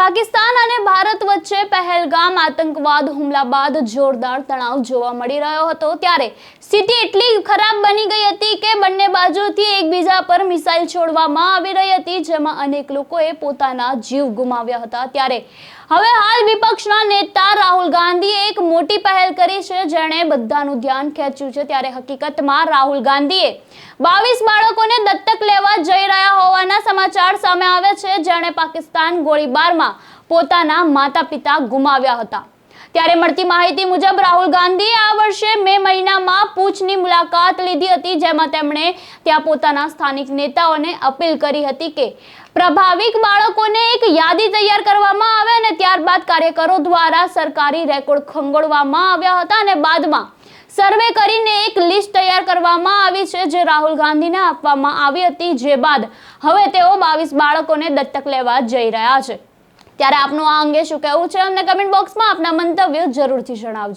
પાકિસ્તાન અને ભારત વચ્ચે પહેલગામ આતંકવાદ હુમલા બાદ જોરદાર તણાવ જોવા મળી રહ્યો હતો ત્યારે સ્થિતિ એટલી ખરાબ બની ગઈ હતી કે બંને બાજુથી એકબીજા પર મિસાઇલ છોડવામાં આવી રહી હતી, જેમાં અનેક લોકોએ પોતાના જીવ ગુમાવ્યા હતા। ત્યારે હવે હાલ વિપક્ષના નેતા રાહુલ ગાંધીએ એક મોટી પહેલ કરી છે, જેણે બધાનું ધ્યાન ખેંચ્યું છે। ત્યારે હકીકતમાં રાહુલ ગાંધીએ 22 બાળકોને દત્તક લેવા જઈ રહ્યા હોવાના સમાચાર સામે આવ્યા છે, જેણે પાકિસ્તાન ગોળીબારમાં પોતાના માતા-પિતા ગુમાવ્યા હતા। ત્યારે મળતી માહિતી મુજબ રાહુલ ગાંધીએ આ વર્ષે મે મહિનામાં પૂંછની મુલાકાત લીધી હતી, જેમાં તેમણે ત્યાં પોતાના સ્થાનિક નેતાઓને અપીલ કરી હતી કે પ્રભાવિત બાળકોને એક યાદી તૈયાર કરવામાં આવે અને ત્યારબાદ કાર્યકરો દ્વારા સરકારી રેકોર્ડ ખંગોળવામાં આવ્યા હતા અને બાદમાં સર્વે કરીને એક લિસ્ટ તૈયાર કરવામાં આવી છે, જે રાહુલ ગાંધીને આપવામાં આવી હતી, જે બાદ હવે તેઓ 22 બાળકોને દત્તક લેવા જઈ રહ્યા છે। ત્યારે આપનું આ અંગે શું કહેવું છે, અમને કમેન્ટ બોક્સમાં આપના મંતવ્યો જરૂરથી જણાવજો।